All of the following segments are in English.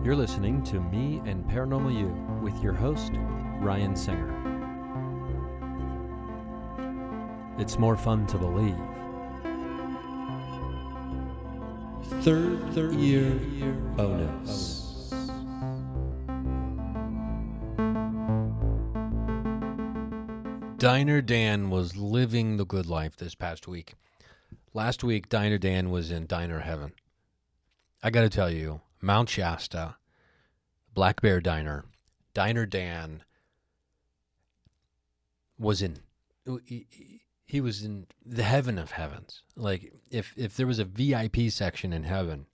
You're listening to Me and Paranormal You with your host, Ryan Singer. It's more fun to believe. Third year bonus. Diner Dan was living the good life this past week. Last week, Diner Dan was in diner heaven. I got to tell you, Mount Shasta, Black Bear Diner, Diner Dan was in, he was in the heaven of heavens. Like, if there was a VIP section in heaven,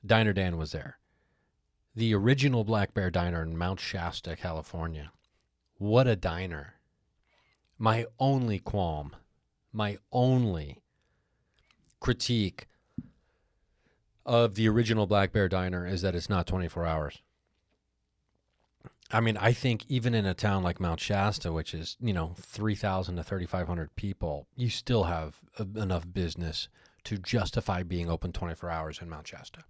Diner Dan was there. The original Black Bear Diner in Mount Shasta, California. What a diner. My only qualm, my only critique of the original Black Bear Diner is that it's not 24 hours. I mean, I think even in a town like Mount Shasta, which is, 3,000 to 3,500 people, you still have enough business to justify being open 24 hours in Mount Shasta.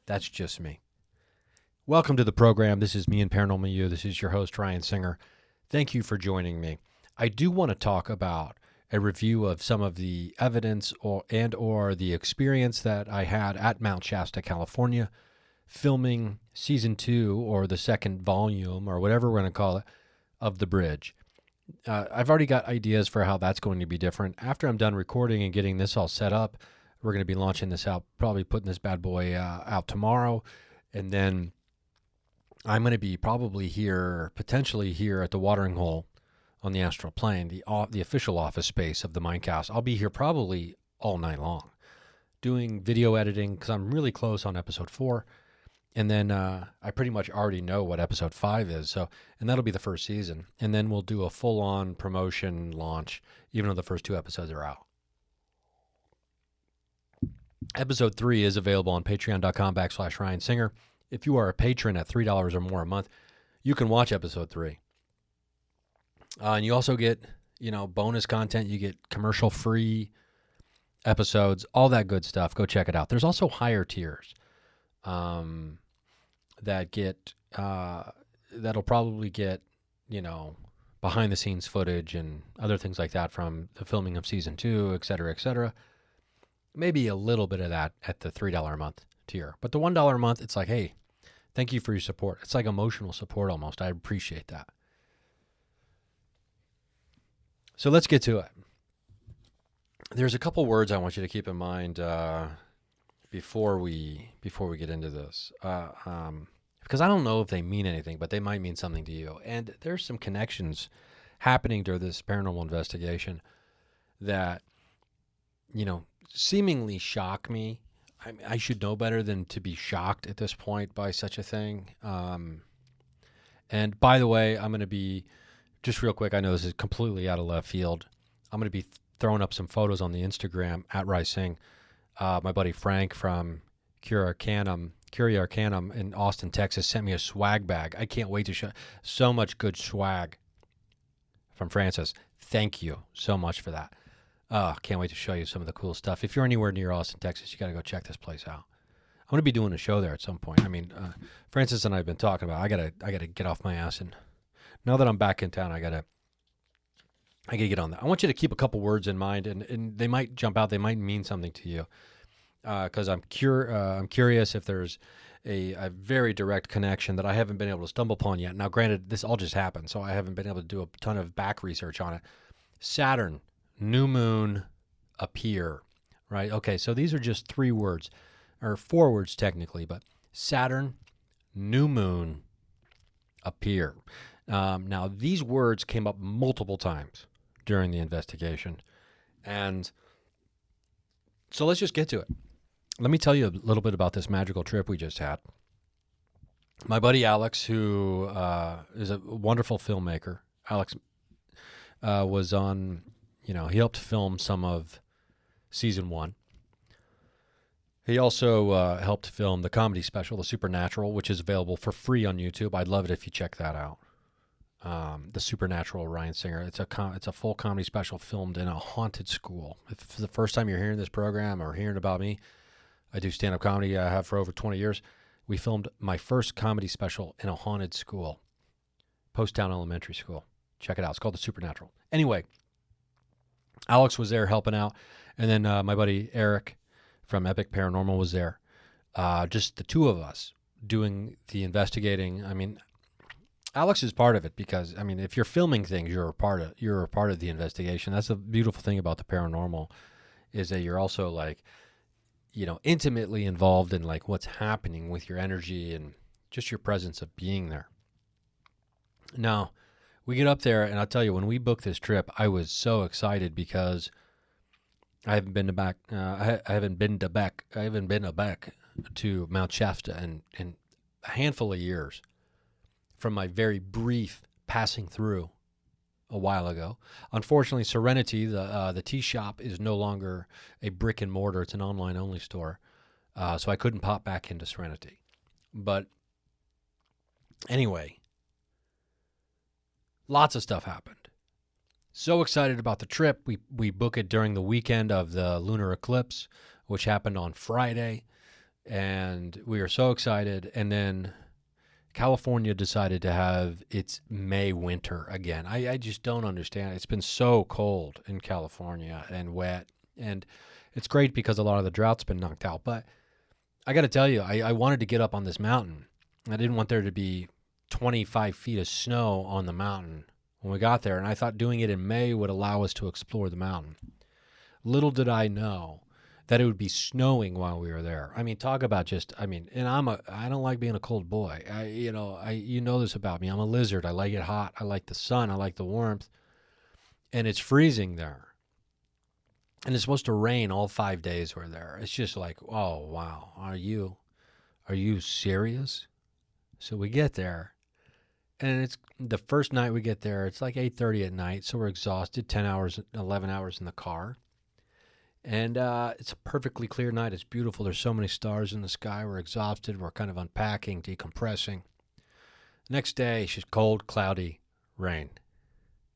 That's just me. Welcome to the program. This is Me and Paranormal You. This is your host, Ryan Singer. Thank you for joining me. I do want to talk about a review of some of the evidence or the experience that I had at Mount Shasta, California, filming season 2 or the second volume or whatever we're going to call it of The Bridge. I've already got ideas for how that's going to be different. After I'm done recording and getting this all set up, we're going to be launching this out, probably putting this bad boy out tomorrow. And then I'm going to be potentially here at the watering hole on the astral plane, the official office space of the Mindcast. I'll be here probably all night long doing video editing because I'm really close on episode 4. And then I pretty much already know what episode 5 is. And that'll be the first season. And then we'll do a full-on promotion launch, even though the first 2 episodes are out. Episode 3 is available on patreon.com/Ryan Singer. If you are a patron at $3 or more a month, you can watch episode 3. And you also get, bonus content. You get commercial-free episodes, all that good stuff. Go check it out. There's also higher tiers that'll probably get, behind-the-scenes footage and other things like that from the filming of season 2, et cetera, et cetera. Maybe a little bit of that at the $3 a month tier. But the $1 a month, it's like, hey, thank you for your support. It's like emotional support almost. I appreciate that. So let's get to it. There's a couple words I want you to keep in mind before we get into this, because I don't know if they mean anything, but they might mean something to you. And there's some connections happening during this paranormal investigation that, seemingly shock me. I should know better than to be shocked at this point by such a thing. And by the way, I'm going to be, just real quick, I know this is completely out of left field. I'm going to be throwing up some photos on the Instagram at Rising. My buddy Frank from Curia Arcanum in Austin, Texas, sent me a swag bag. I can't wait to show so much good swag from Francis. Thank you so much for that. Can't wait to show you some of the cool stuff. If you're anywhere near Austin, Texas, you got to go check this place out. I'm going to be doing a show there at some point. I mean, Francis and I have been talking about, I gotta get off my ass, and now that I'm back in town, I gotta get on that. I want you to keep a couple words in mind, and they might jump out. They might mean something to you, because I'm curious if there's a very direct connection that I haven't been able to stumble upon yet. Now, granted, this all just happened, so I haven't been able to do a ton of back research on it. Saturn, new moon, appear, right? Okay, so these are just 3 words, or 4 words technically, but Saturn, new moon, appear. Now, these words came up multiple times during the investigation, and so let's just get to it. Let me tell you a little bit about this magical trip we just had. My buddy Alex, who is a wonderful filmmaker, Alex was on, he helped film some of season 1. He also helped film the comedy special, The Supernatural, which is available for free on YouTube. I'd love it if you check that out. The Supernatural Ryan Singer. It's a full comedy special filmed in a haunted school. If it's the first time you're hearing this program or hearing about me, I do stand-up comedy. I have for over 20 years. We filmed my first comedy special in a haunted school, Poasttown Elementary School. Check it out. It's called The Supernatural. Anyway, Alex was there helping out. And then my buddy Eric from Epic Paranormal was there. Just the two of us doing the investigating. I mean, Alex is part of it because, I mean, if you're filming things, you're a part of the investigation. That's the beautiful thing about the paranormal, is that you're also like, intimately involved in like what's happening with your energy and just your presence of being there. Now, we get up there, and I'll tell you, when we booked this trip, I was so excited because I haven't been back to Mount Shasta in a handful of years from my very brief passing through a while ago. Unfortunately, Serenity, the tea shop, is no longer a brick and mortar. It's an online only store. So I couldn't pop back into Serenity. But anyway, lots of stuff happened. So excited about the trip. We book it during the weekend of the lunar eclipse, which happened on Friday. And we were so excited. And then California decided to have its May winter again. I just don't understand. It's been so cold in California and wet. And it's great because a lot of the drought's been knocked out. But I got to tell you, I wanted to get up on this mountain. I didn't want there to be 25 feet of snow on the mountain when we got there. And I thought doing it in May would allow us to explore the mountain. Little did I know that it would be snowing while we were there. I mean, talk about and I don't like being a cold boy. You know this about me. I'm a lizard. I like it hot. I like the sun. I like the warmth. And it's freezing there. And it's supposed to rain all 5 days we're there. It's just like, oh, wow. Are you serious? So we get there. And it's the first night we get there. It's like 8:30 at night. So we're exhausted, 11 hours in the car. And it's a perfectly clear night. It's beautiful. There's so many stars in the sky. We're exhausted. We're kind of unpacking, decompressing. Next day, it's just cold, cloudy, rain,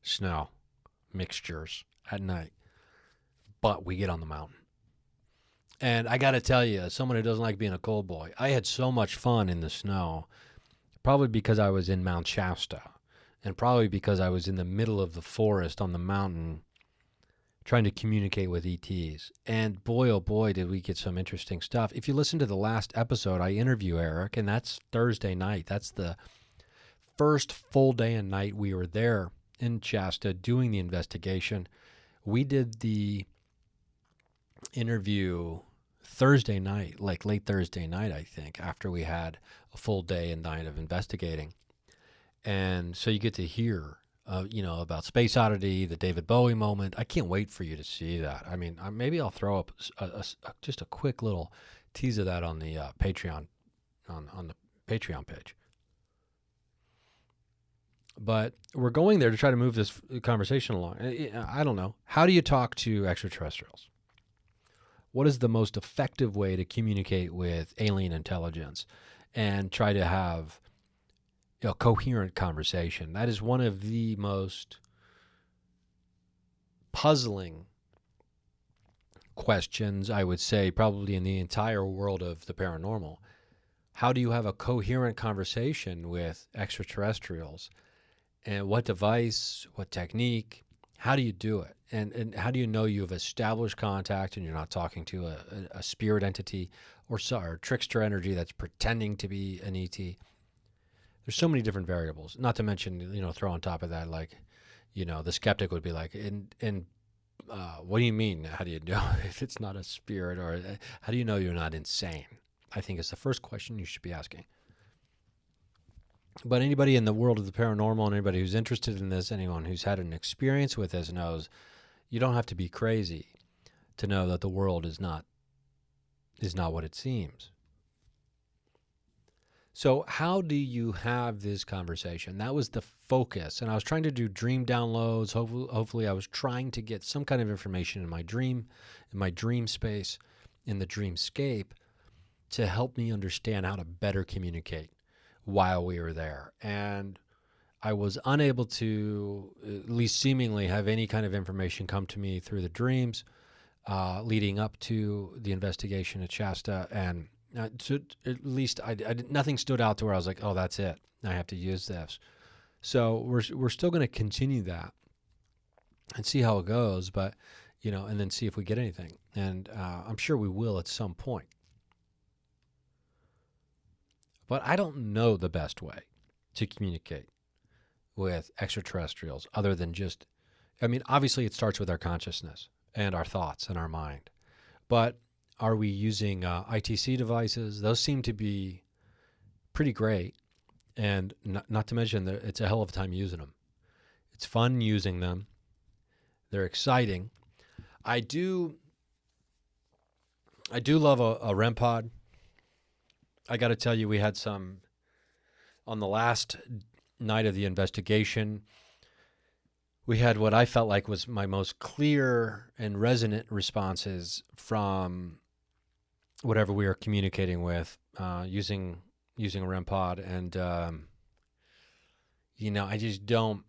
snow, mixtures at night. But we get on the mountain. And I got to tell you, as someone who doesn't like being a cold boy, I had so much fun in the snow, probably because I was in Mount Shasta, and probably because I was in the middle of the forest on the mountain trying to communicate with ETs. And boy, oh boy, did we get some interesting stuff. If you listen to the last episode, I interview Eric, and that's Thursday night. That's the first full day and night we were there in Shasta doing the investigation. We did the interview Thursday night, like late Thursday night, I think, after we had a full day and night of investigating. And so you get to hear about Space Oddity, the David Bowie moment. I can't wait for you to see that. I mean, maybe I'll throw up just a quick little tease of that on the Patreon, on the Patreon page. But we're going there to try to move this conversation along. I don't know. How do you talk to extraterrestrials? What is the most effective way to communicate with alien intelligence and try to have coherent conversation? That is one of the most puzzling questions, I would say, probably in the entire world of the paranormal. How do you have a coherent conversation with extraterrestrials? And what device, what technique, how do you do it? And how do you know you've established contact and you're not talking to a spirit entity or trickster energy that's pretending to be an ET? There's so many different variables, not to mention, throw on top of that, like, the skeptic would be like, what do you mean? How do you know if it's not a spirit, or how do you know you're not insane? I think it's the first question you should be asking. But anybody in the world of the paranormal, and anybody who's interested in this, anyone who's had an experience with this knows you don't have to be crazy to know that the world is not what it seems. So how do you have this conversation? That was the focus. And I was trying to do dream downloads. Hopefully I was trying to get some kind of information in my dream space, in the dreamscape, to help me understand how to better communicate while we were there. And I was unable to, at least seemingly, have any kind of information come to me through the dreams leading up to the investigation at Shasta. And At least nothing stood out to where I was like, oh, that's it. I have to use this. So we're still going to continue that and see how it goes, but and then see if we get anything. And I'm sure we will at some point. But I don't know the best way to communicate with extraterrestrials other than just, obviously it starts with our consciousness and our thoughts and our mind. But are we using ITC devices? Those seem to be pretty great. And not to mention that it's a hell of a time using them. It's fun using them. They're exciting. I do love a REM pod. I got to tell you, we had some on the last night of the investigation. We had what I felt like was my most clear and resonant responses from whatever we were communicating with using a REM pod. And, I just don't.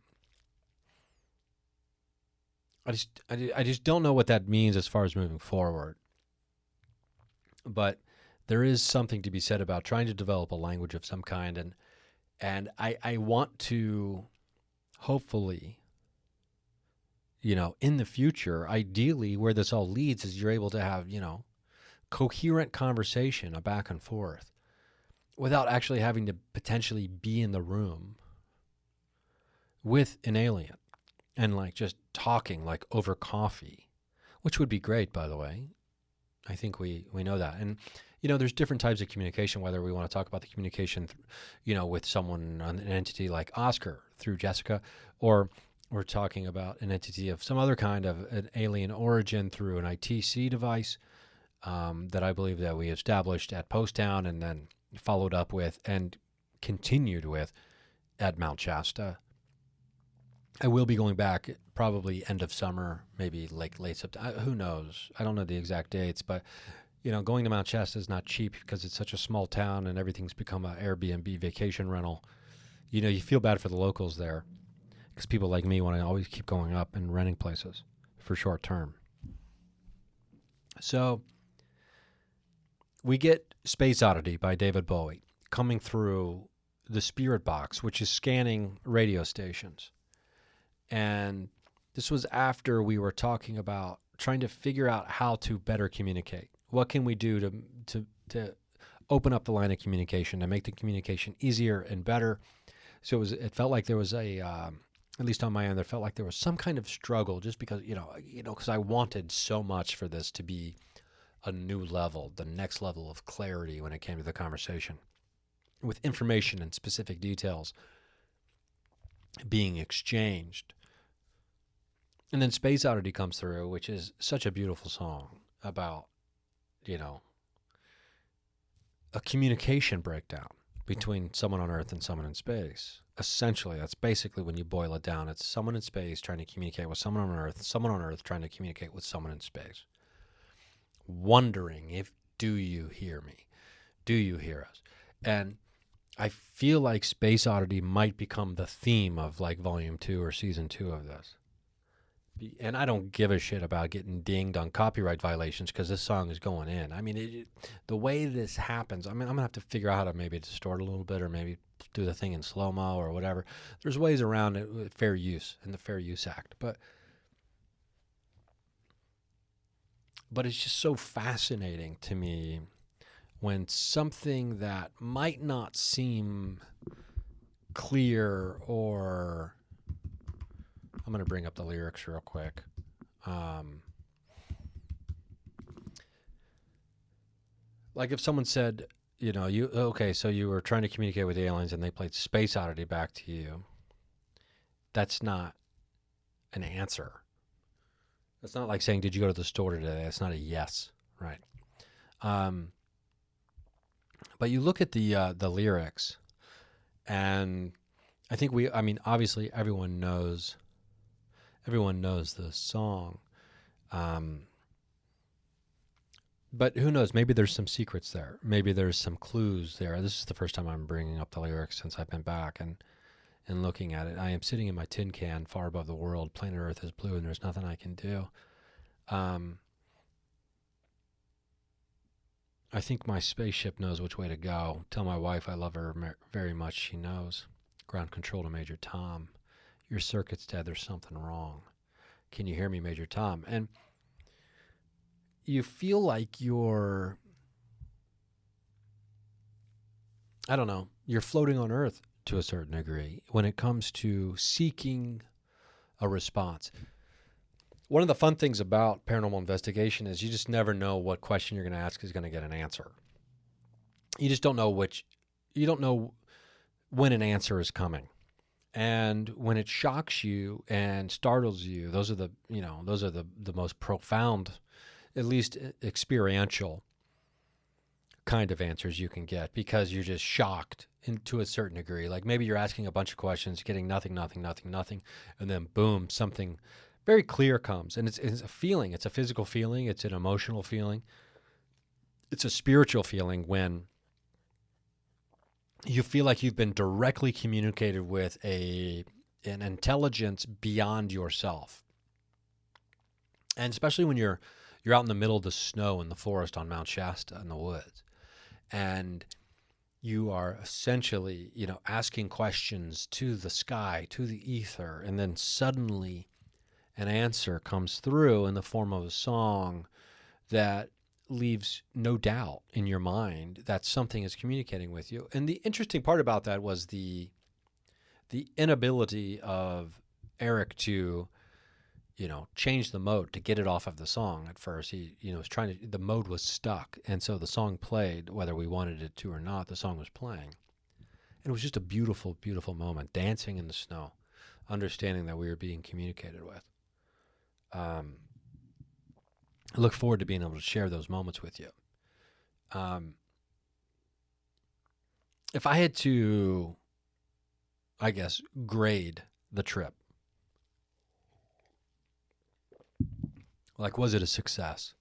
I just don't know what that means as far as moving forward. But there is something to be said about trying to develop a language of some kind, and I want to hopefully, in the future, ideally where this all leads is you're able to have, coherent conversation, a back and forth, without actually having to potentially be in the room with an alien and like just talking like over coffee, which would be great, by the way. I think we know that. And, there's different types of communication, whether we want to talk about the communication, with someone, an entity like Oscar through Jessica, or we're talking about an entity of some other kind of an alien origin through an ITC device that I believe that we established at Post Town and then followed up with and continued with at Mount Shasta. I will be going back probably end of summer, maybe like late September. Who knows? I don't know the exact dates, but going to Mount Shasta is not cheap because it's such a small town and everything's become an Airbnb vacation rental. You feel bad for the locals there because people like me want to always keep going up and renting places for short term. So we get Space Oddity by David Bowie coming through the Spirit Box, which is scanning radio stations. And this was after we were talking about trying to figure out how to better communicate. What can we do to open up the line of communication, to make the communication easier and better? So it felt like there was at least on my end, there felt like there was some kind of struggle just because, because I wanted so much for this to be a new level, the next level of clarity when it came to the conversation, with information and specific details being exchanged. And then Space Oddity comes through, which is such a beautiful song about, a communication breakdown between someone on Earth and someone in space. Essentially, that's basically when you boil it down. It's someone in space trying to communicate with someone on Earth trying to communicate with someone in space. Wondering do you hear me? Do you hear us? And I feel like Space Oddity might become the theme of like volume 2 or season 2 of this. And I don't give a shit about getting dinged on copyright violations because this song is going in. The way this happens, I'm going to have to figure out how to maybe distort a little bit or maybe do the thing in slow-mo or whatever. There's ways around it with fair use in the Fair Use Act. But it's just so fascinating to me when something that might not seem clear or... I'm going to bring up the lyrics real quick. Like if someone said, so you were trying to communicate with the aliens and they played Space Oddity back to you. That's not an answer. That's not like saying, did you go to the store today? That's not a yes, right? But you look at the lyrics, and I think obviously everyone knows the song. But who knows? Maybe there's some secrets there. Maybe there's some clues there. This is the first time I'm bringing up the lyrics since I've been back and looking at it. I am sitting in my tin can far above the world. Planet Earth is blue and there's nothing I can do. I think my spaceship knows which way to go. Tell my wife I love her very much. She knows. Ground control to Major Tom. Your circuit's dead. There's something wrong. Can you hear me, Major Tom? And you feel like I don't know, you're floating on Earth to a certain degree when it comes to seeking a response. One of the fun things about paranormal investigation is you just never know what question you're going to ask is going to get an answer. You just don't know you don't know when an answer is coming. And when it shocks you and startles you, those are the most profound, at least experiential kind of answers you can get, because you're just shocked to a certain degree. Like maybe you're asking a bunch of questions, getting nothing, and then boom, something very clear comes. And it's a feeling. It's a physical feeling. It's an emotional feeling. It's a spiritual feeling when you feel like you've been directly communicated with an intelligence beyond yourself. And especially when you're out in the middle of the snow in the forest on Mount Shasta in the woods, and you are essentially, asking questions to the sky, to the ether, and then suddenly an answer comes through in the form of a song that leaves no doubt in your mind that something is communicating with you. And the interesting part about that was the inability of Eric to, change the mode to get it off of the song at first. He, was trying to, the mode was stuck. And so the song played, whether we wanted it to or not, the song was playing. And it was just a beautiful, beautiful moment, dancing in the snow, understanding that we were being communicated with. I look forward to being able to share those moments with you. If I had to, I guess, grade the trip, like, was it a success?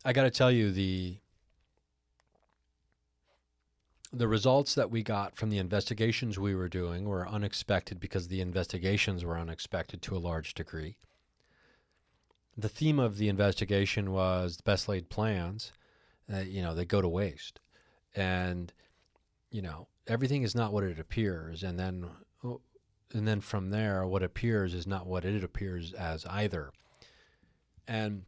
I got to tell you, the results that we got from the investigations we were doing were unexpected, because the investigations were unexpected to a large degree. The theme of the investigation was the best laid plans, they go to waste. And, everything is not what it appears. And then from there, what appears is not what it appears as either. And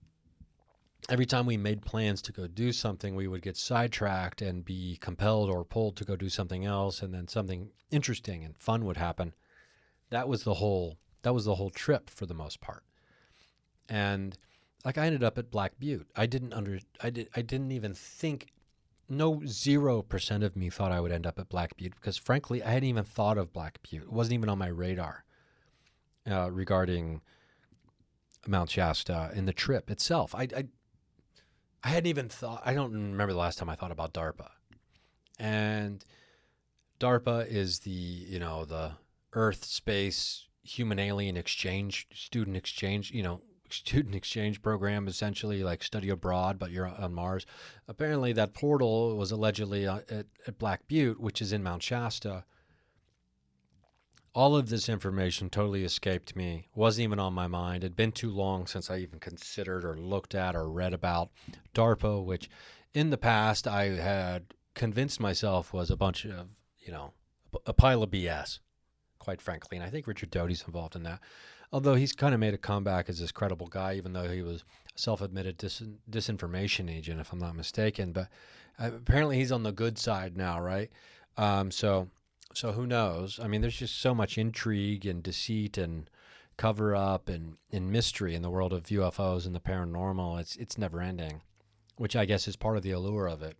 every time we made plans to go do something, we would get sidetracked and be compelled or pulled to go do something else, and then something interesting and fun would happen. That was the whole trip for the most part. And like, I ended up at Black Butte. I didn't even think, no 0% of me thought I would end up at Black Butte, because frankly, I hadn't even thought of Black Butte. It wasn't even on my radar regarding Mount Shasta and the trip itself. I hadn't even thought, I don't remember the last time I thought about DARPA. And DARPA is the Earth, Space, Human Alien Exchange, student exchange program, essentially like study abroad, but you're on Mars. Apparently that portal was allegedly at Black Butte, which is in Mount Shasta. All of this information totally escaped me, wasn't even on my mind. It'd been too long since I even considered or looked at or read about DARPA, which in the past I had convinced myself was a bunch of, a pile of BS, quite frankly. And I think Richard Doty's involved in that. Although he's kind of made a comeback as this credible guy, even though he was a self-admitted disinformation agent, if I'm not mistaken. But apparently he's on the good side now, right? So who knows? I mean, there's just so much intrigue and deceit and cover-up and mystery in the world of UFOs and the paranormal. It's never-ending, which I guess is part of the allure of it.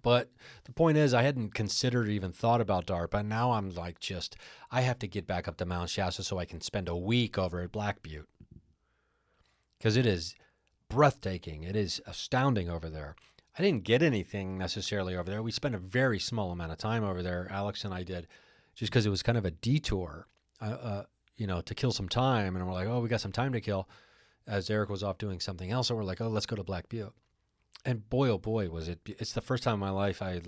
But the point is, I hadn't considered or even thought about DARPA. Now I'm like, I have to get back up to Mount Shasta so I can spend a week over at Black Butte. Because it is breathtaking. It is astounding over there. I didn't get anything necessarily over there. We spent a very small amount of time over there, Alex and I did, just because it was kind of a detour, to kill some time. And we're like, oh, we got some time to kill, as Eric was off doing something else. So we're like, oh, let's go to Black Butte. And boy, oh boy, was it. It's the first time in my life I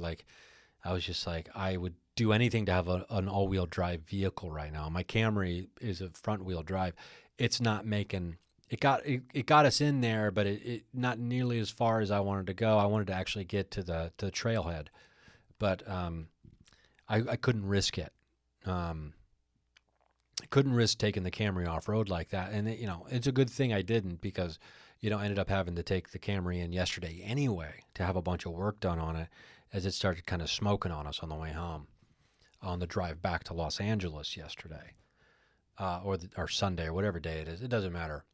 was just like, I would do anything to have an all-wheel drive vehicle right now. My Camry is a front-wheel drive. It's not making it got us in there, but it not nearly as far as I wanted to go. I wanted to actually get to the trailhead, but I couldn't risk it. I couldn't risk taking the Camry off road like that, and it's a good thing I didn't, because I ended up having to take the Camry in yesterday anyway to have a bunch of work done on it, as it started kind of smoking on us on the way home, on the drive back to Los Angeles yesterday, or Sunday, or whatever day it is. It doesn't matter.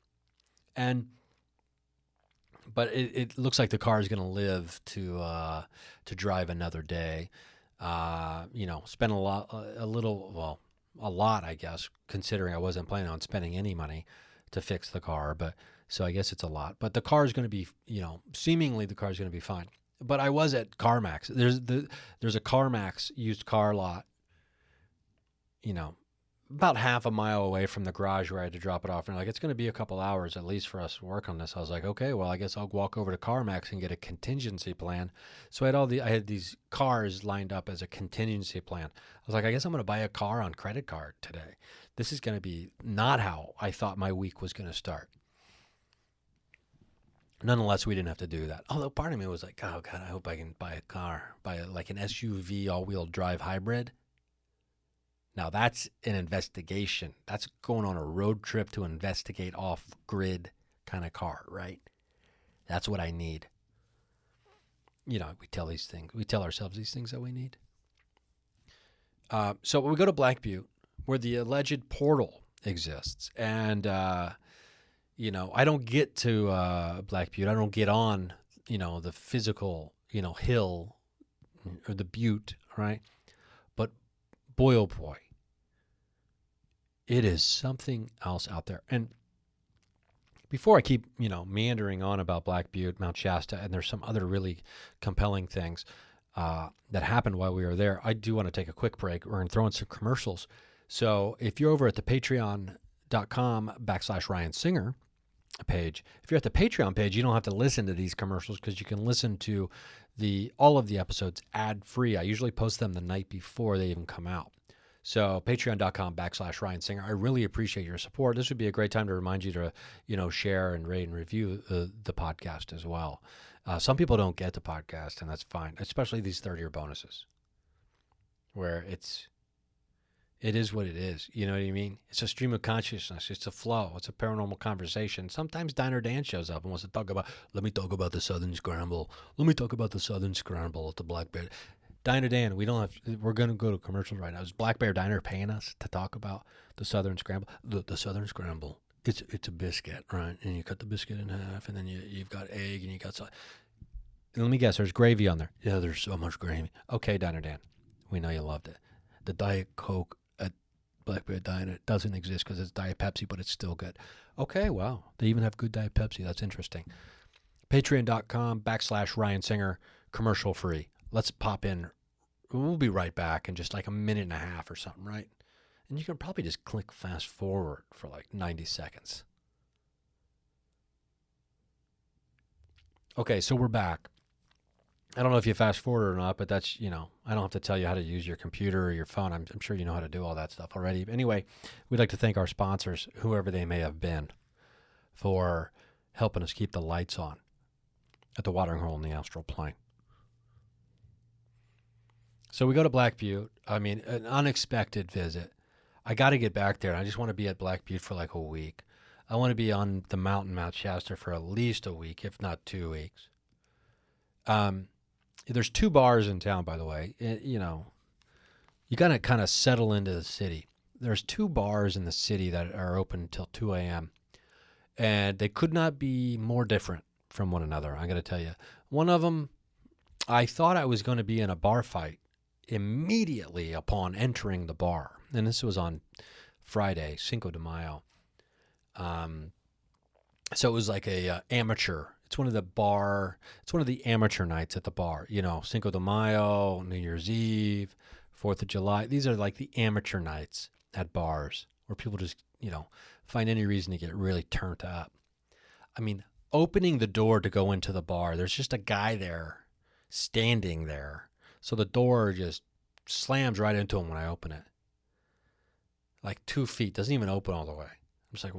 But it looks like the car is going to live to drive another day. Spend a lot, I guess, considering I wasn't planning on spending any money to fix the car. But so I guess it's a lot. But the car is going to be, seemingly the car is going to be fine. But I was at CarMax. There's a CarMax used car lot, about half a mile away from the garage where I had to drop it off. And it's going to be a couple hours at least for us to work on this. I was like, okay, well, I guess I'll walk over to CarMax and get a contingency plan. So I had these cars lined up as a contingency plan. I was like, I guess I'm going to buy a car on credit card today. This is going to be not how I thought my week was going to start. Nonetheless, we didn't have to do that. Although part of me was like, oh God, I hope I can buy a car, like an SUV all-wheel drive hybrid. Now, that's an investigation. That's going on a road trip to investigate off-grid kind of car, right? That's what I need. We tell ourselves these things that we need. So we go to Black Butte, where the alleged portal exists. And, I don't get to Black Butte. I don't get on, the physical, hill or the butte, right? But boy, oh boy. It is something else out there. And before I keep, meandering on about Black Butte, Mount Shasta, and there's some other really compelling things that happened while we were there, I do want to take a quick break. We're going to throw in some commercials. So if you're over at the patreon.com/Ryan Singer page, if you're at the Patreon page, you don't have to listen to these commercials, because you can listen to all of the episodes ad-free. I usually post them the night before they even come out. So patreon.com/Ryan Singer. I really appreciate your support. This would be a great time to remind you to, share and rate and review the podcast as well. Some people don't get the podcast, and that's fine, especially these third-year bonuses, where it is what it is. You know what I mean? It's a stream of consciousness. It's a flow. It's a paranormal conversation. Sometimes Diner Dan shows up and wants to talk about, let me talk about the Southern Scramble. Let me talk about the Southern Scramble at the Black Bear. Diner Dan, we're going to go to commercials right now. Is Black Bear Diner paying us to talk about the Southern Scramble? The Southern Scramble, it's a biscuit, right? And you cut the biscuit in half, and then you've got egg, and you got and let me guess, there's gravy on there. Yeah, there's so much gravy. Okay, Diner Dan, we know you loved it. The Diet Coke at Black Bear Diner doesn't exist because it's Diet Pepsi, but it's still good. Okay, wow. They even have good Diet Pepsi. That's interesting. Patreon.com/Ryan Singer, commercial free. Let's pop in. We'll be right back in just like a minute and a half or something, right? And you can probably just click fast forward for like 90 seconds. Okay, so we're back. I don't know if you fast forward or not, but that's, I don't have to tell you how to use your computer or your phone. I'm sure you know how to do all that stuff already. But anyway, we'd like to thank our sponsors, whoever they may have been, for helping us keep the lights on at the watering hole in the astral plane. So we go to Black Butte. I mean, an unexpected visit. I got to get back there. I just want to be at Black Butte for like a week. I want to be on the mountain, Mount Shasta, for at least a week, if not 2 weeks. There's 2 bars in town, by the way. You got to kind of settle into the city. There's 2 bars in the city that are open until 2 a.m. And they could not be more different from one another. I got to tell you. One of them, I thought I was going to be in a bar fight immediately upon entering the bar. And this was on Friday, Cinco de Mayo. So it was like a amateur. It's one of the amateur nights at the bar. Cinco de Mayo, New Year's Eve, 4th of July. These are like the amateur nights at bars where people just, find any reason to get really turned up. I mean, opening the door to go into the bar, there's just a guy there standing there. So the door just slams right into him when I open it. Like 2 feet, doesn't even open all the way. I'm just like,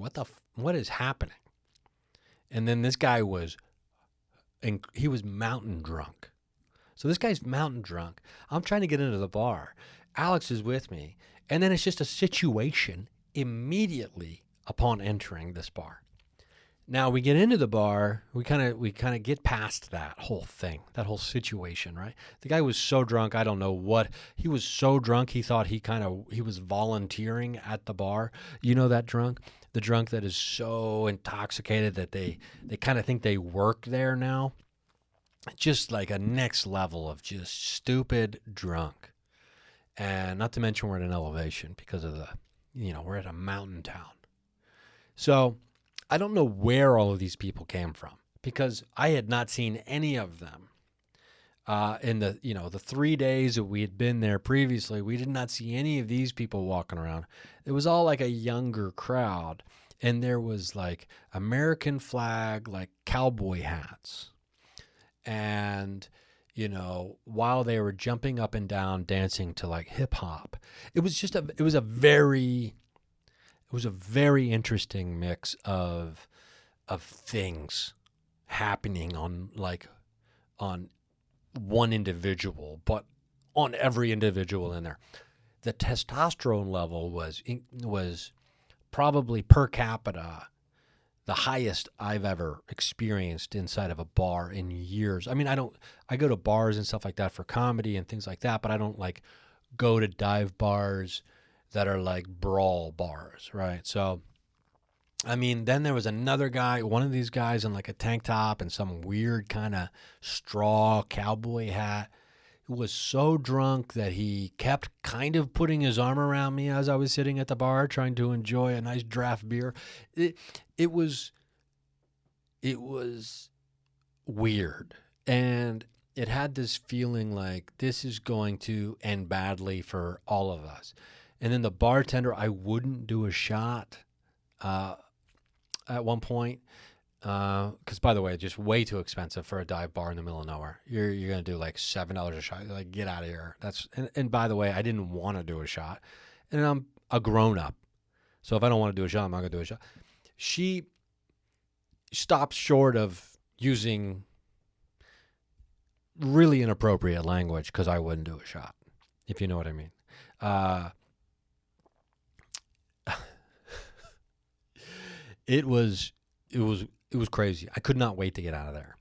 what is happening? And then this guy was, he was mountain drunk. So this guy's mountain drunk. I'm trying to get into the bar. Alex is with me. And then it's just a situation immediately upon entering this bar. Now we get into the bar, we kind of get past that whole thing, that whole situation, right? The guy was so drunk, I don't know what. He was so drunk, he thought he was volunteering at the bar. You know that drunk? The drunk that is so intoxicated that they kind of think they work there now. Just like a next level of just stupid drunk. And not to mention we're at an elevation because of we're at a mountain town. So I don't know where all of these people came from because I had not seen any of them in the 3 days that we had been there previously. We did not see any of these people walking around. It was all like a younger crowd, and there was like American flag, like cowboy hats, and while they were jumping up and down, dancing to like hip hop, it was a very interesting mix of things happening on one individual, but on every individual in there. The testosterone level was probably per capita the highest I've ever experienced inside of a bar in years. I mean, I go to bars and stuff like that for comedy and things like that, but I don't like go to dive bars that are like brawl bars, right? So, I mean, then there was another guy, one of these guys in like a tank top and some weird kind of straw cowboy hat, who was so drunk that he kept kind of putting his arm around me as I was sitting at the bar trying to enjoy a nice draft beer. It was weird, and it had this feeling like this is going to end badly for all of us. And then the bartender, I wouldn't do a shot at one point because, by the way, just way too expensive for a dive bar in the middle of nowhere. You're gonna do like $7 a shot. Like, get out of here. And by the way, I didn't want to do a shot, and I'm a grown up, so if I don't want to do a shot, I'm not gonna do a shot. She stopped short of using really inappropriate language because I wouldn't do a shot, if you know what I mean. It was crazy. I could not wait to get out of there.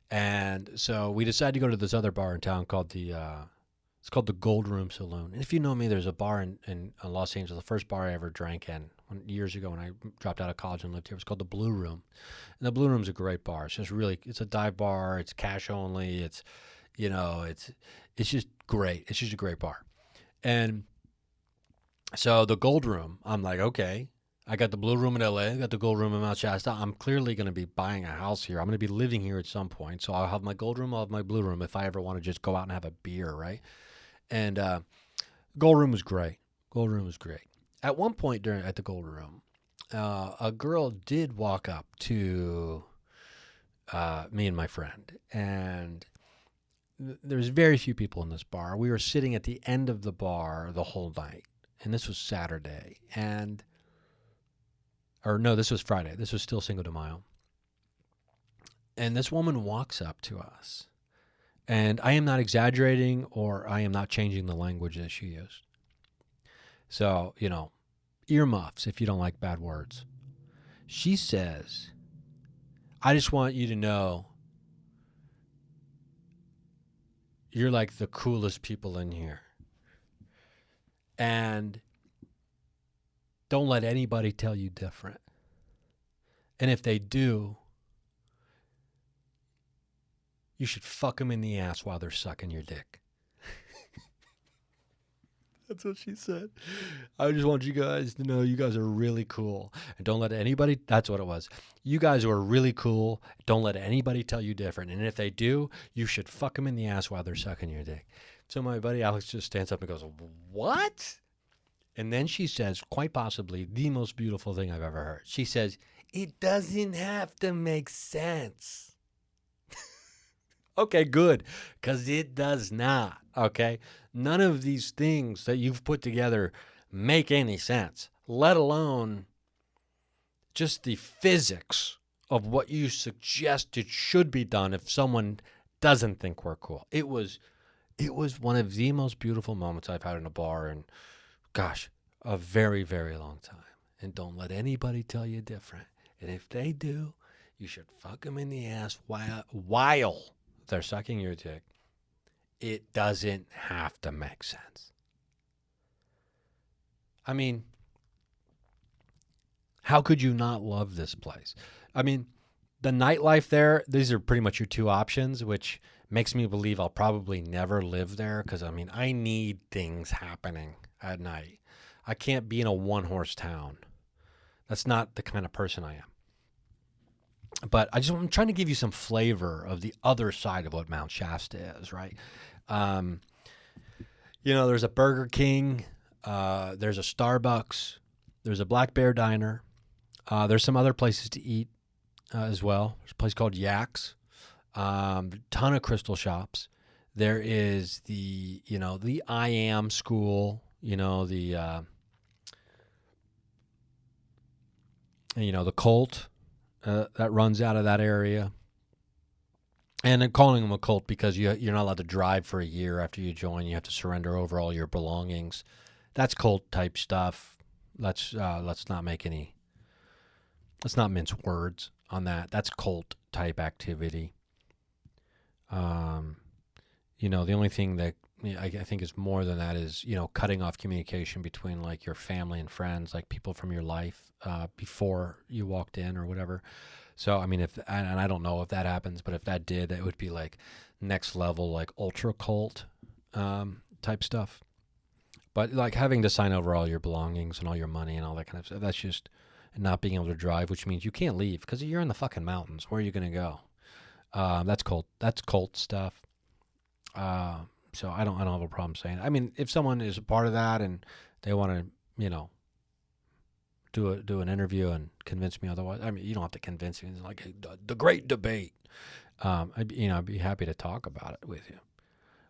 And so we decided to go to this other bar in town called it's called the Gold Room Saloon. And if you know me, there's a bar in Los Angeles. The first bar I ever drank in years ago when I dropped out of college and lived here was called the Blue Room. And the Blue Room's a great bar. It's a dive bar. It's cash only. It's just great. It's just a great bar. And so the Gold Room, I'm like, okay, I got the Blue Room in LA. I got the Gold Room in Mount Shasta. I'm clearly going to be buying a house here. I'm going to be living here at some point. So I'll have my Gold Room. I'll have my Blue Room if I ever want to just go out and have a beer, right? And Gold Room was great. Gold Room was great. At one point at the Gold Room, a girl did walk up to me and my friend. And there's very few people in this bar. We were sitting at the end of the bar the whole night. And this was Saturday. This was Friday. This was still Cinco de Mayo. And this woman walks up to us. And I am not exaggerating or I am not changing the language that she used. So, earmuffs if you don't like bad words. She says, I just want you to know you're like the coolest people in here. And don't let anybody tell you different. And if they do, you should fuck them in the ass while they're sucking your dick. That's what she said. I just want you guys to know you guys are really cool. And don't let anybody, that's what it was. You guys are really cool. Don't let anybody tell you different. And if they do, you should fuck them in the ass while they're sucking your dick. So my buddy Alex just stands up and goes, what? And then she says, quite possibly, the most beautiful thing I've ever heard. She says, it doesn't have to make sense. Okay, good, because it does not, okay? None of these things that you've put together make any sense, let alone just the physics of what you suggested should be done if someone doesn't think we're cool. It was one of the most beautiful moments I've had in a bar in, gosh, a very, very long time. And don't let anybody tell you different. And if they do, you should fuck them in the ass while they're sucking your dick. It doesn't have to make sense. I mean, how could you not love this place? I mean, the nightlife there, these are pretty much your two options, which makes me believe I'll probably never live there because, I mean, I need things happening at night. I can't be in a one-horse town. That's not the kind of person I am. But I'm trying to give you some flavor of the other side of what Mount Shasta is, right? There's a Burger King, there's a Starbucks, there's a Black Bear Diner, there's some other places to eat as well. There's a place called Yak's, ton of crystal shops. There is the I Am School, the cult that runs out of that area. And I'm calling them a cult because you're not allowed to drive for a year after you join. You have to surrender over all your belongings. That's cult type stuff. Let's not mince words on that. That's cult type activity. The only thing that I think is more than that is, cutting off communication between like your family and friends, like people from your life before you walked in or whatever. So, I mean, and I don't know if that happens, but if that did, it would be like next level, like ultra cult type stuff. But like having to sign over all your belongings and all your money and all that kind of stuff, that's just not being able to drive, which means you can't leave because you're in the fucking mountains. Where are you going to go? That's cult. That's cult stuff. So I don't have a problem saying it. I mean, if someone is a part of that and they want to, do an interview and convince me otherwise. I mean, you don't have to convince me. It's like the great debate. I'd be happy to talk about it with you.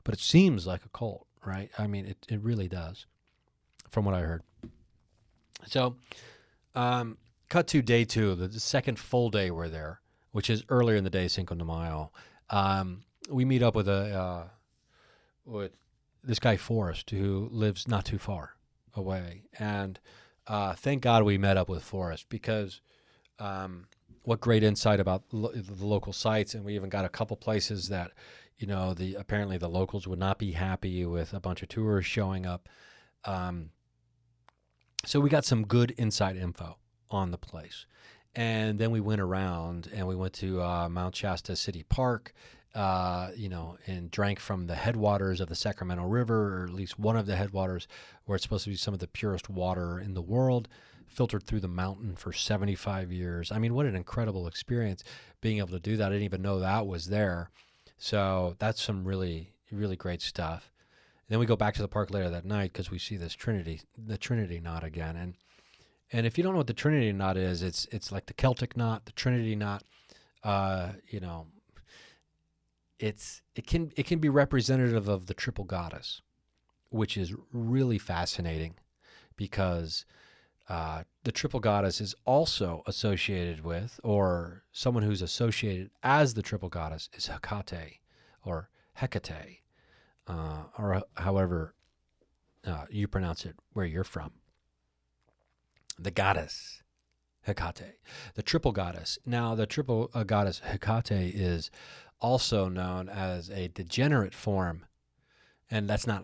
But it seems like a cult, right? I mean, it really does, from what I heard. So, cut to day 2, the second full day we're there, which is earlier in the day, Cinco de Mayo. We meet up with with this guy Forrest, who lives not too far away, and thank God we met up with Forrest because what great insight about the local sites, and we even got a couple places that apparently the locals would not be happy with a bunch of tourists showing up. So we got some good inside info on the place, and then we went around and we went to Mount Shasta City Park. And drank from the headwaters of the Sacramento River, or at least one of the headwaters, where it's supposed to be some of the purest water in the world, filtered through the mountain for 75 years. I mean, what an incredible experience being able to do that. I didn't even know that was there. So that's some really, really great stuff. And then we go back to the park later that night because we see the Trinity knot again. And if you don't know what the Trinity knot is, it's like the Celtic knot, the Trinity knot, it can be representative of the triple goddess, which is really fascinating because the triple goddess is also associated with, or someone who's associated as the triple goddess is Hecate or Hecate, or however you pronounce it where you're from. The goddess Hecate, the triple goddess. Now, the triple goddess Hecate is also known as a degenerate form, and that's not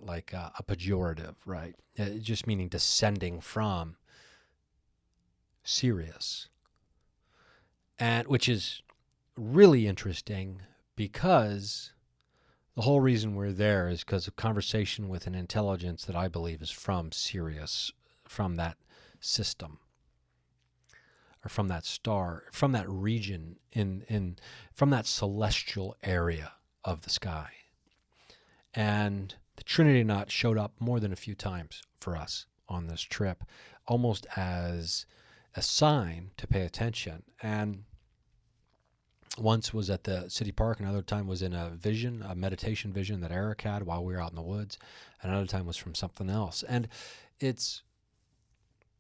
like a pejorative, right? It's just meaning descending from Sirius, and which is really interesting because the whole reason we're there is because of conversation with an intelligence that I believe is from Sirius, from that system, or from that star, from that region, from that celestial area of the sky. And the Trinity knot showed up more than a few times for us on this trip, almost as a sign to pay attention. And once was at the city park, another time was in a meditation vision that Eric had while we were out in the woods. Another time was from something else. And it's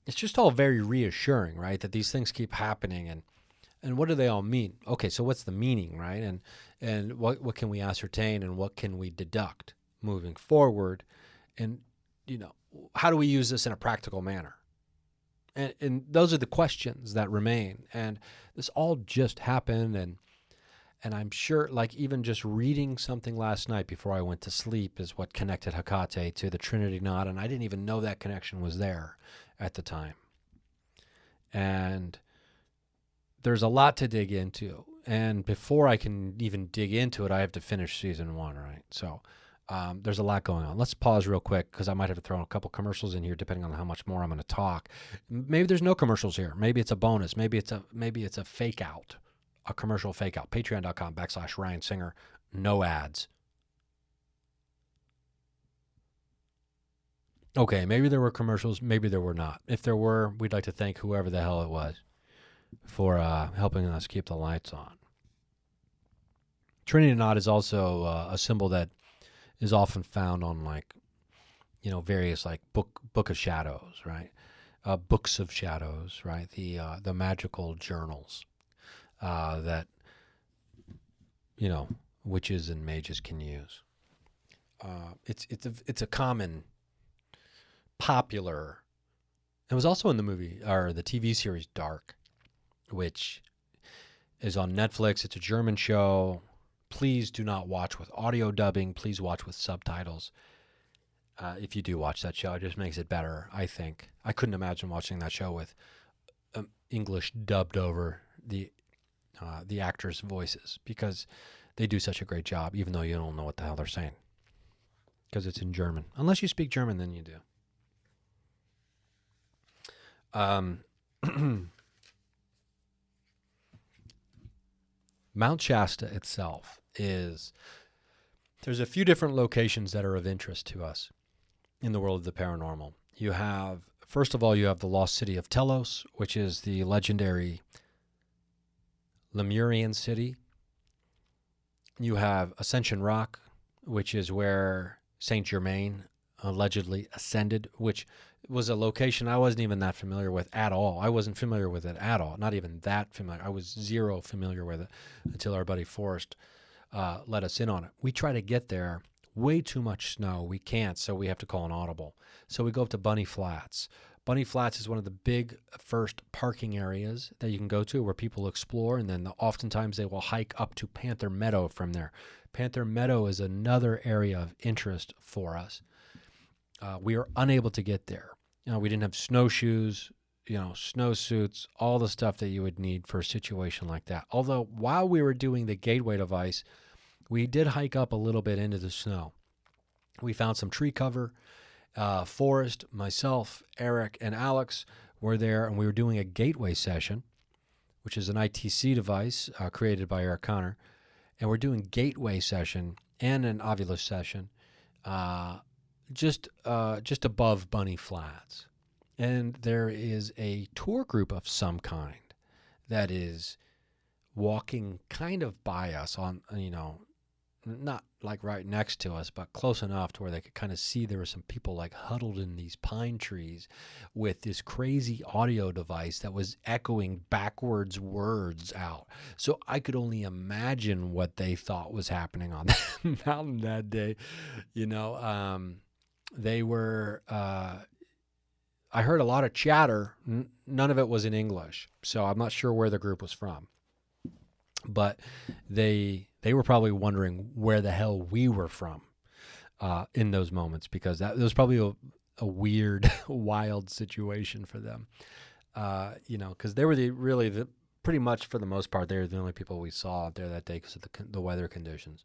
just all very reassuring, right? That these things keep happening. And And what do they all mean? Okay, so what's the meaning, right? And what can we ascertain and what can we deduct moving forward? And how do we use this in a practical manner? And those are the questions that remain. And this all just happened, and I'm sure, like, even just reading something last night before I went to sleep is what connected Hecate to the Trinity knot, and I didn't even know that connection was there at the time. And there's a lot to dig into. And before I can even dig into it, I have to finish season 1, right? So there's a lot going on. Let's pause real quick because I might have to throw in a couple commercials in here depending on how much more I'm going to talk. Maybe there's no commercials here. Maybe it's a bonus. Maybe it's a fake out. A commercial fake out. Patreon.com/Ryan Singer. No ads. Okay, maybe there were commercials. Maybe there were not. If there were, we'd like to thank whoever the hell it was for helping us keep the lights on. Trinity knot is also a symbol that is often found on, like, various, like, book of shadows, right? Books of shadows, right? The magical journals that witches and mages can use. It's a common, popular. It was also in the movie or the TV series Dark, which is on Netflix. It's a German show. Please do not watch with audio dubbing. Please watch with subtitles. If you do watch that show, it just makes it better, I think. I couldn't imagine watching that show with English dubbed over the actors' voices because they do such a great job, even though you don't know what the hell they're saying because it's in German. Unless you speak German, then you do. Mount Shasta itself there's a few different locations that are of interest to us in the world of the paranormal. First of all, you have the lost city of Telos, which is the legendary Lemurian city. You have Ascension Rock, which is where Saint Germain allegedly ascended, which was a location I wasn't even that familiar with at all. I wasn't familiar with it at all, not even that familiar. I was zero familiar with it until our buddy Forrest let us in on it. We try to get there, way too much snow. We can't, so we have to call an audible. So we go up to Bunny Flats. Bunny Flats is one of the big first parking areas that you can go to where people explore, and then oftentimes they will hike up to Panther Meadow from there. Panther Meadow is another area of interest for us. We are unable to get there. We didn't have snowshoes, snowsuits, all the stuff that you would need for a situation like that. Although while we were doing the gateway device, we did hike up a little bit into the snow. We found some tree cover. Forrest, myself, Eric, and Alex were there, and we were doing a gateway session, which is an ITC device created by Eric Connor. And we're doing gateway session and an Ovilus session just above Bunny Flats. And there is a tour group of some kind that is walking kind of by us on, not like right next to us, but close enough to where they could kind of see there were some people like huddled in these pine trees with this crazy audio device that was echoing backwards words out. So I could only imagine what they thought was happening on that mountain that day. They were, I heard a lot of chatter. None of it was in English. So I'm not sure where the group was from. But they were probably wondering where the hell we were from in those moments, because that was probably a weird, wild situation for them. Because they were pretty much for the most part, they were the only people we saw out there that day because of the weather conditions.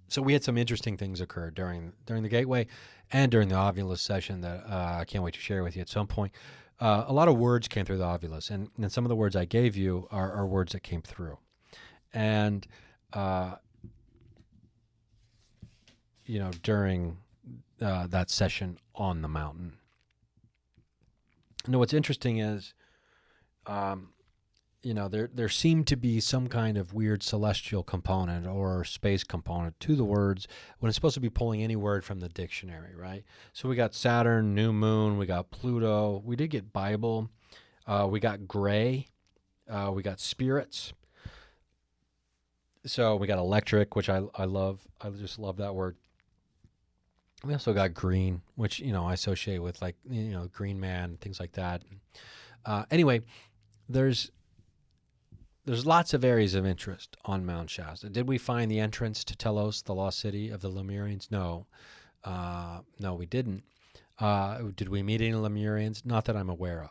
So we had some interesting things occur during the gateway and during the Ovilus session that I can't wait to share with you at some point. A lot of words came through the Ovilus, and some of the words I gave you are words that came through. And, during that session on the mountain. What's interesting is, there seemed to be some kind of weird celestial component or space component to the words when it's supposed to be pulling any word from the dictionary, right? So we got Saturn, new moon, we got Pluto, we did get Bible, We got gray. We got spirits. So we got electric, which I love. I just love that word. We also got green, which I associate with like Green Man, things like that. Anyway, there's lots of areas of interest on Mount Shasta. Did we find the entrance to Telos, the lost city of the Lemurians? No, no, we didn't. Did we meet any Lemurians? Not that I'm aware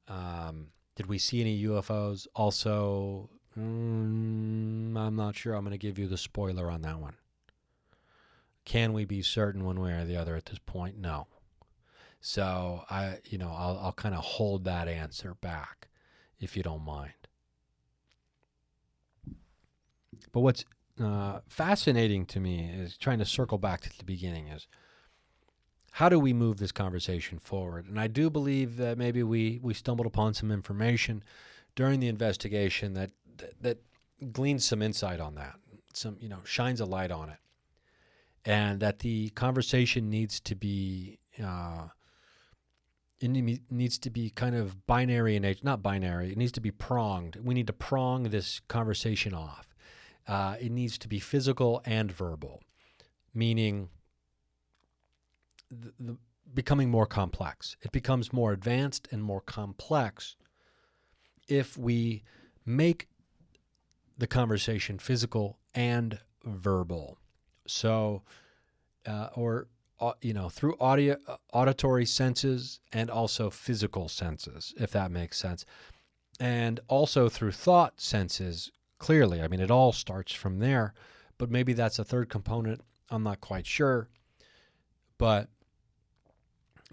of. Did we see any UFOs? Also, I'm not sure. I'm going to give you the spoiler on that one. Can we be certain one way or the other at this point? No. So I'll kind of hold that answer back, if you don't mind. But what's fascinating to me is trying to circle back to the beginning is how do we move this conversation forward? And I do believe that maybe we stumbled upon some information during the investigation that gleans some insight on that, some shines a light on it, and that the conversation needs to be it needs to be kind of binary in nature, not binary. It needs to be pronged. We need to prong this conversation off. It needs to be physical and verbal, meaning the becoming more complex. It becomes more advanced and more complex if we make the conversation physical and verbal. So, through auditory senses and also physical senses, if that makes sense, and also through thought senses. Clearly, I mean, it all starts from there, but maybe that's a third component. I'm not quite sure, but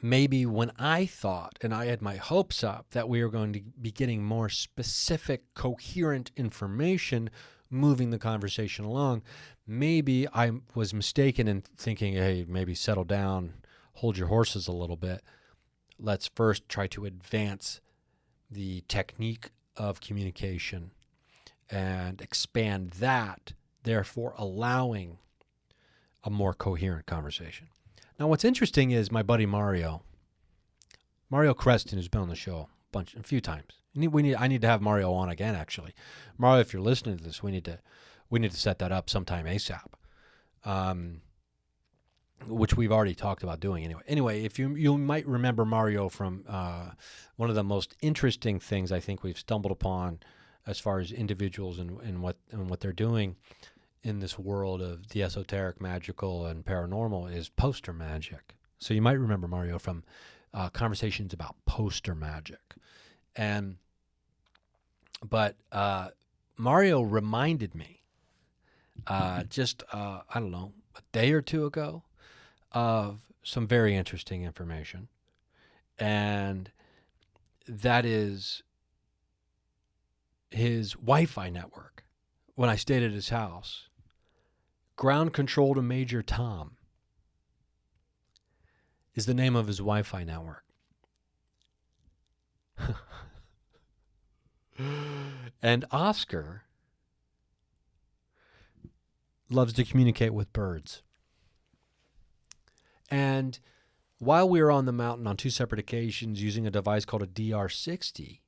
maybe when I thought and I had my hopes up that we were going to be getting more specific, coherent information moving the conversation along, maybe I was mistaken in thinking, hey, maybe settle down, hold your horses a little bit. Let's first try to advance the technique of communication and expand that, therefore allowing a more coherent conversation. Now, what's interesting is my buddy Mario Creston, who's been on the show a few times. I need to have Mario on again. Actually, Mario, if you're listening to this, we need to set that up sometime ASAP. Which we've already talked about doing anyway. If you might remember Mario from one of the most interesting things I think we've stumbled upon as far as individuals and what they're doing in this world of the esoteric, magical, and paranormal is poster magic. So you might remember Mario from conversations about poster magic. But Mario reminded me I don't know, a day or two ago of some very interesting information. And that is his Wi-Fi network. When I stayed at his house, Ground Control to Major Tom is the name of his Wi-Fi network. And Oscar loves to communicate with birds. And while we were on the mountain on two separate occasions using a device called a DR60,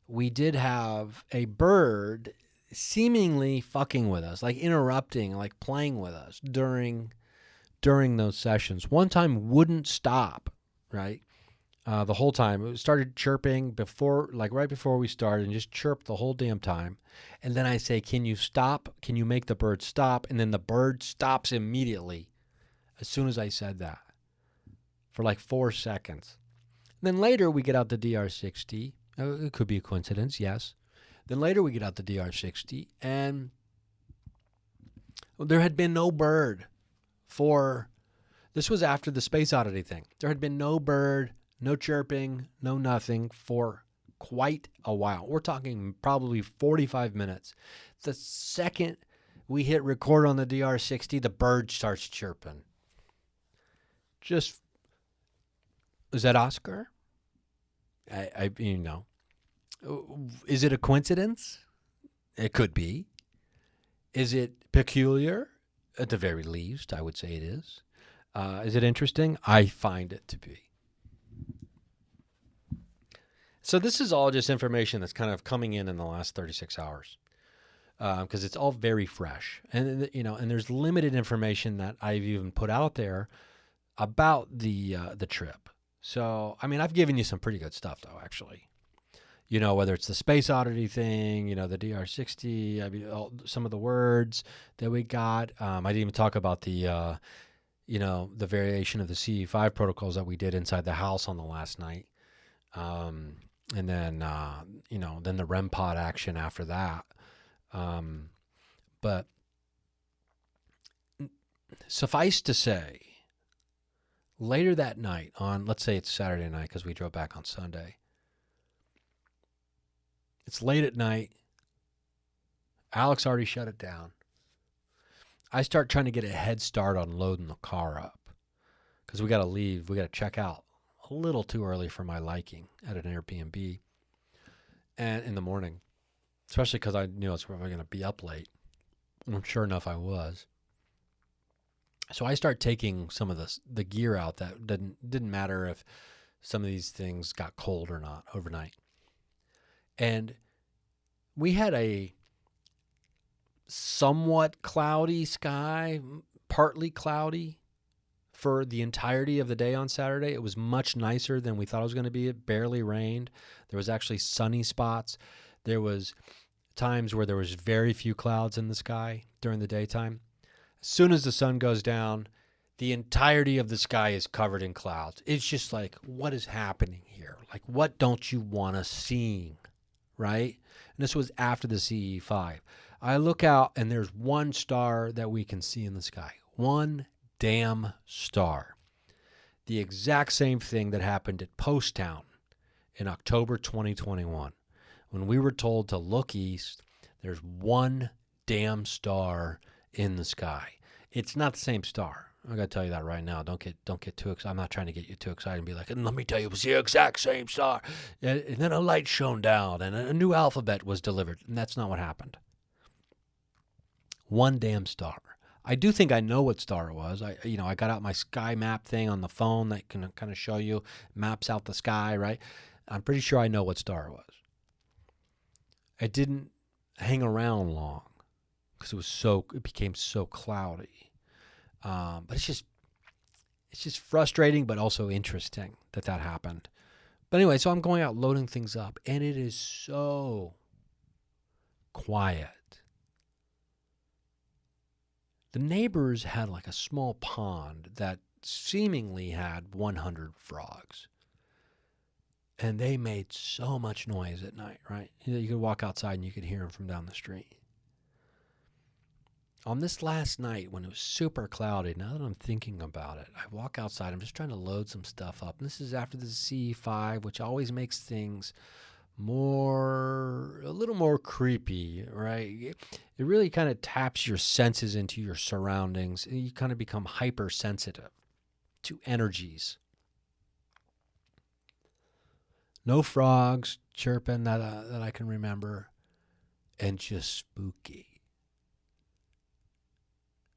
we did have a bird seemingly fucking with us, like interrupting, like playing with us during those sessions. One time wouldn't stop, right? The whole time. It started chirping right before we started, and just chirped the whole damn time. And then I say, can you stop? Can you make the bird stop? And then the bird stops immediately as soon as I said that for like 4 seconds. And then later we get out the DR60. It could be a coincidence, yes. Then later we get out the DR60, and there had been no bird this was after the space oddity thing. There had been no bird, no chirping, no nothing for quite a while. We're talking probably 45 minutes. The second we hit record on the DR60, the bird starts chirping. Is that Oscar? Is it a coincidence? It could be. Is it peculiar? At the very least, I would say it is. Is it interesting? I find it to be. So this is all just information that's kind of coming in the last 36 hours. Because it's all very fresh, and and there's limited information that I've even put out there about the trip. So I mean, I've given you some pretty good stuff though, actually. Whether it's the space oddity thing, the DR60, I mean, some of the words that we got. I didn't even talk about the the variation of the CE5 protocols that we did inside the house on the last night, and then then the REM pod action after that. But suffice to say, later that night on, let's say it's Saturday night because we drove back on Sunday. It's late at night. Alex already shut it down. I start trying to get a head start on loading the car up because we got to leave. We got to check out a little too early for my liking at an Airbnb and in the morning. Especially because I knew I was probably going to be up late. And sure enough, I was. So I start taking some of the gear out that didn't matter if some of these things got cold or not overnight. And we had a somewhat cloudy sky, partly cloudy for the entirety of the day on Saturday. It was much nicer than we thought it was going to be. It barely rained. There was actually sunny spots. There was times where there was very few clouds in the sky during the daytime. As soon as the sun goes down, the entirety of the sky is covered in clouds. It's just like, what is happening here? Like, what don't you want to see, right? And this was after the CE5. I look out, and there's one star that we can see in the sky. One damn star. The exact same thing that happened at Post Town in October 2021. When we were told to look east, there's one damn star in the sky. It's not the same star. I gotta tell you that right now. Don't get too excited. I'm not trying to get you too excited and be like, and let me tell you, it was the exact same star. And then a light shone down and a new alphabet was delivered. And that's not what happened. One damn star. I do think I know what star it was. I got out my sky map thing on the phone that can kind of show you, maps out the sky, right? I'm pretty sure I know what star it was. It didn't hang around long because it became so cloudy. But it's just frustrating, but also interesting that happened. But anyway, so I'm going out loading things up, and it is so quiet. The neighbors had like a small pond that seemingly had 100 frogs. And they made so much noise at night, right? You could walk outside and you could hear them from down the street. On this last night, when it was super cloudy, now that I'm thinking about it, I walk outside. I'm just trying to load some stuff up. And this is after the CE5, which always makes things a little more creepy, right? It really kind of taps your senses into your surroundings. You kind of become hypersensitive to energies. No frogs chirping that I can remember, and just spooky.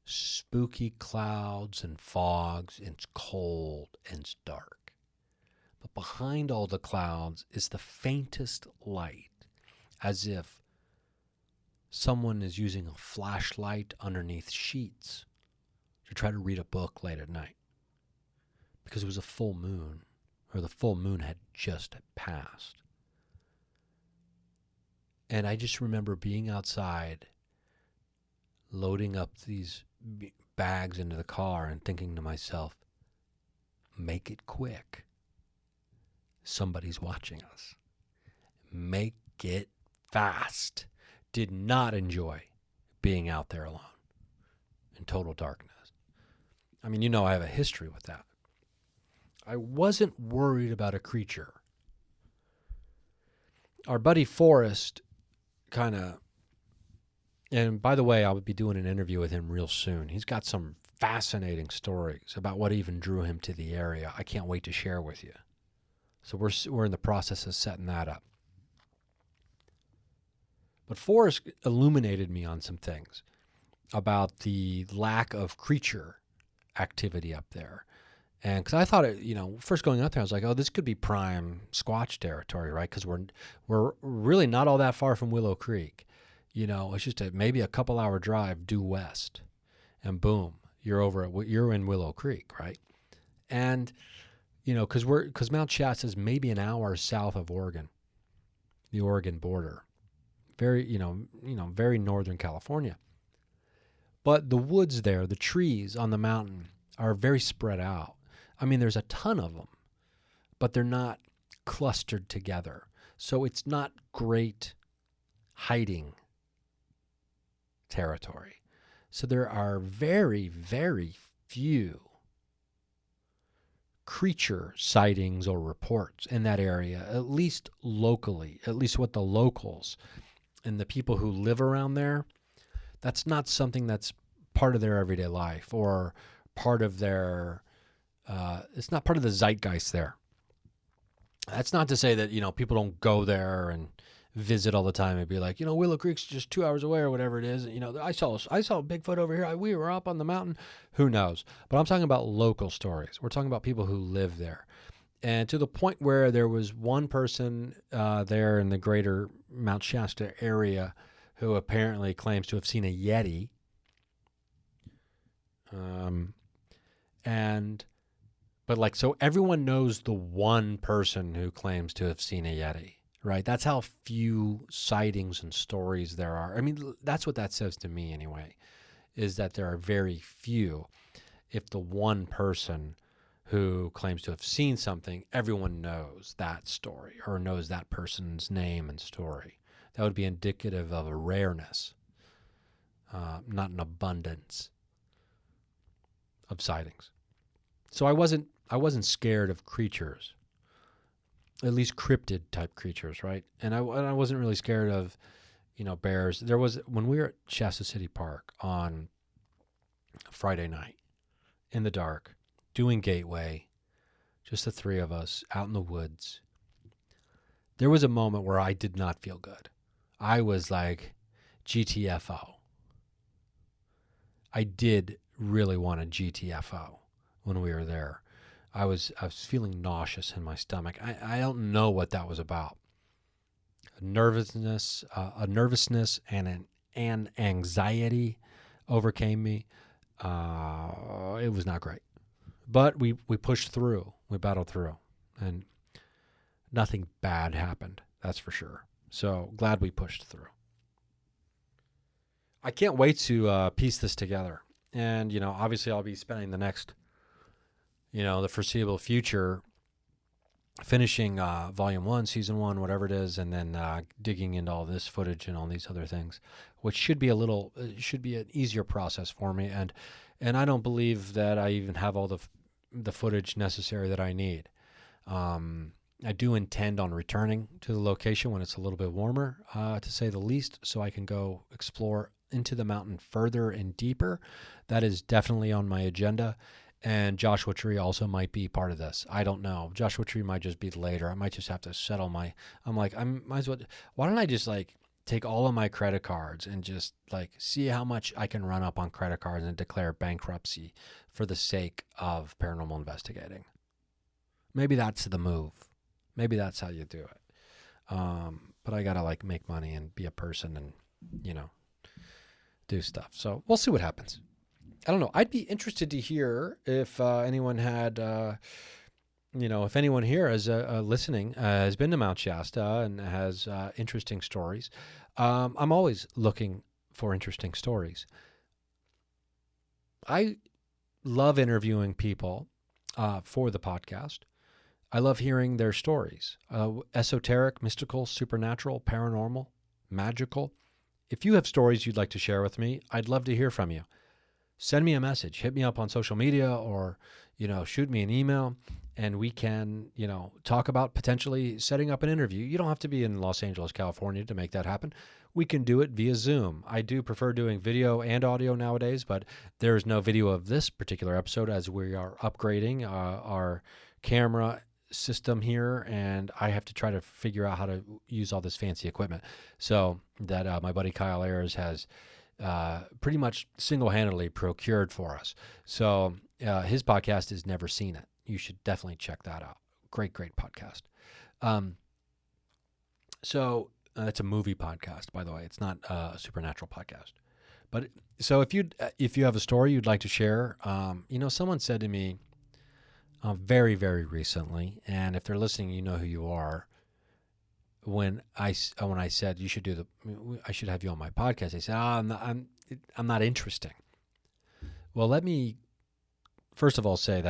Spooky clouds and fogs, and it's cold and it's dark. But behind all the clouds is the faintest light, as if someone is using a flashlight underneath sheets to try to read a book late at night. Because it was a full moon, or the full moon had just passed. And I just remember being outside, loading up these bags into the car and thinking to myself, make it quick. Somebody's watching us. Make it fast. Did not enjoy being out there alone in total darkness. I mean, I have a history with that. I wasn't worried about a creature. Our buddy Forrest and by the way, I'll be doing an interview with him real soon. He's got some fascinating stories about what even drew him to the area. I can't wait to share with you. So we're in the process of setting that up. But Forrest illuminated me on some things about the lack of creature activity up there. And because I thought first going out there, I was like, oh, this could be prime Squatch territory, right? Because we're really not all that far from Willow Creek. It's just maybe a couple hour drive due west, and boom, you're in Willow Creek, right? And because Mount Shasta is maybe an hour south of Oregon, the Oregon border, very very northern California. But the woods there, the trees on the mountain are very spread out. I mean, there's a ton of them, but they're not clustered together. So it's not great hiding territory. So there are very, very few creature sightings or reports in that area, at least locally, at least with the locals and the people who live around there. That's not something that's part of their everyday life or part of their, it's not part of the zeitgeist there. That's not to say that, people don't go there and visit all the time and be like, Willow Creek's just 2 hours away or whatever it is. I saw Bigfoot over here. We were up on the mountain. Who knows? But I'm talking about local stories. We're talking about people who live there. And to the point where there was one person there in the greater Mount Shasta area who apparently claims to have seen a Yeti. So everyone knows the one person who claims to have seen a Yeti, right? That's how few sightings and stories there are. I mean, that's what that says to me anyway, is that there are very few. If the one person who claims to have seen something, everyone knows that story or knows that person's name and story. That would be indicative of a rareness, not an abundance of sightings. So I wasn't scared of creatures, at least cryptid type creatures, right? And I wasn't really scared of, bears. There was, when we were at Shasta City Park on Friday night in the dark, doing Gateway, just the three of us out in the woods, there was a moment where I did not feel good. I was like, GTFO. I did really want a GTFO when we were there. I was feeling nauseous in my stomach. I don't know what that was about. A nervousness and an anxiety overcame me. It was not great. But we pushed through. We battled through. And nothing bad happened, that's for sure. So glad we pushed through. I can't wait to piece this together. And, obviously I'll be spending the next, the foreseeable future finishing Volume 1, Season 1, whatever it is, and then digging into all this footage and all these other things, which should be an easier process for me. And I don't believe that I even have all the footage necessary that I need. I do intend on returning to the location when it's a little bit warmer, to say the least, so I can go explore into the mountain further and deeper. That is definitely on my agenda. And Joshua Tree also might be part of this. I don't know. Joshua Tree might just be later. I might just have to settle might as well. Why don't I just take all of my credit cards and just see how much I can run up on credit cards and declare bankruptcy for the sake of paranormal investigating? Maybe that's the move. Maybe that's how you do it. But I gotta make money and be a person and do stuff. So we'll see what happens. I don't know. I'd be interested to hear if anyone had, if anyone here is listening, has been to Mount Shasta and has interesting stories. I'm always looking for interesting stories. I love interviewing people for the podcast. I love hearing their stories. Esoteric, mystical, supernatural, paranormal, magical. If you have stories you'd like to share with me, I'd love to hear from you. Send me a message, hit me up on social media, or, shoot me an email, and we can, talk about potentially setting up an interview. You don't have to be in Los Angeles, California to make that happen. We can do it via Zoom. I do prefer doing video and audio nowadays, but there is no video of this particular episode as we are upgrading our camera system here, and I have to try to figure out how to use all this fancy equipment. So that my buddy Kyle Ayers has pretty much single-handedly procured for us. So his podcast is Never Seen It. You should definitely check that out. Great podcast. So it's a movie podcast, by the way. It's not a supernatural podcast. But so if you have a story you'd like to share, someone said to me very, very recently, and if they're listening, you know who you are. When I said I should have you on my podcast, they said, I'm not interesting. Well, let me first of all say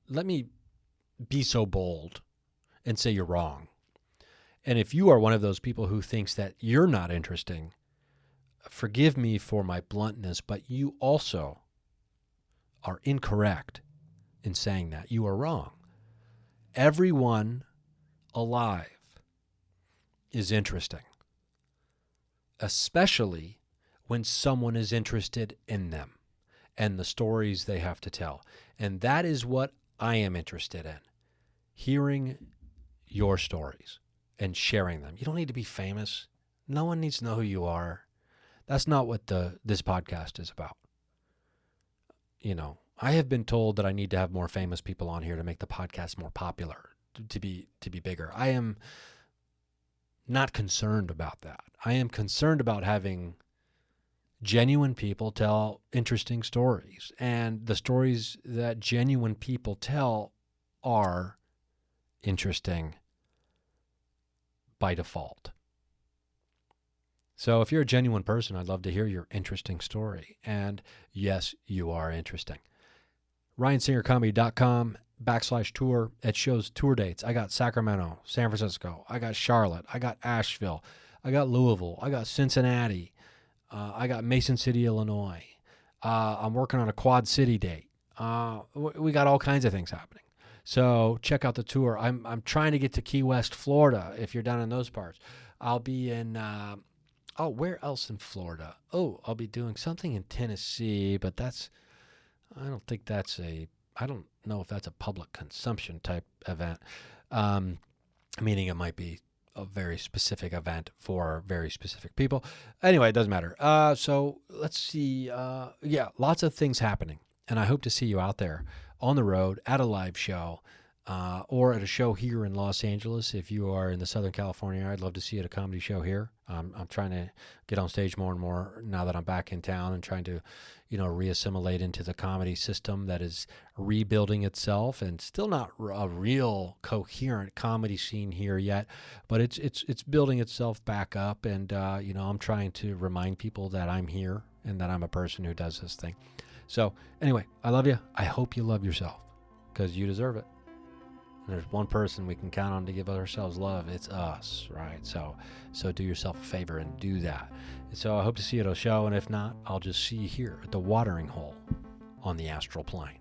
let me be so bold and say you're wrong. And if you are one of those people who thinks that you're not interesting, forgive me for my bluntness, but you also are incorrect in saying that. You are wrong. Everyone alive is interesting, especially when someone is interested in them and the stories they have to tell. And that is what I am interested in, hearing your stories and sharing them. You don't need to be famous. No one needs to know who you are. That's not what this podcast is about. I have been told that I need to have more famous people on here to make the podcast more popular, to be bigger. I am not concerned about that. I am concerned about having genuine people tell interesting stories, and the stories that genuine people tell are interesting by default. So if you're a genuine person, I'd love to hear your interesting story. And yes, you are interesting. RyanSingerComedy.com/tour. It shows tour dates. I got Sacramento, San Francisco. I got Charlotte. I got Asheville. I got Louisville. I got Cincinnati. I got Mason City, Illinois. I'm working on a Quad City date. We got all kinds of things happening. So check out the tour. I'm trying to get to Key West, Florida, if you're down in those parts. I'll be in, where else in Florida? I'll be doing something in Tennessee, but I don't know if that's a public consumption type event. Meaning it might be a very specific event for very specific people. Anyway, it doesn't matter. So let's see. Lots of things happening. And I hope to see you out there on the road at a live show or at a show here in Los Angeles. If you are in the Southern California, I'd love to see you at a comedy show here. I'm trying to get on stage more and more now that I'm back in town and trying to, reassimilate into the comedy system that is rebuilding itself, and still not a real coherent comedy scene here yet, but it's building itself back up. And, I'm trying to remind people that I'm here and that I'm a person who does this thing. So anyway, I love you. I hope you love yourself, because you deserve it. And there's one person we can count on to give ourselves love. It's us, right? So do yourself a favor and do that. And so I hope to see you at a show, and if not, I'll just see you here at the watering hole on the astral plane.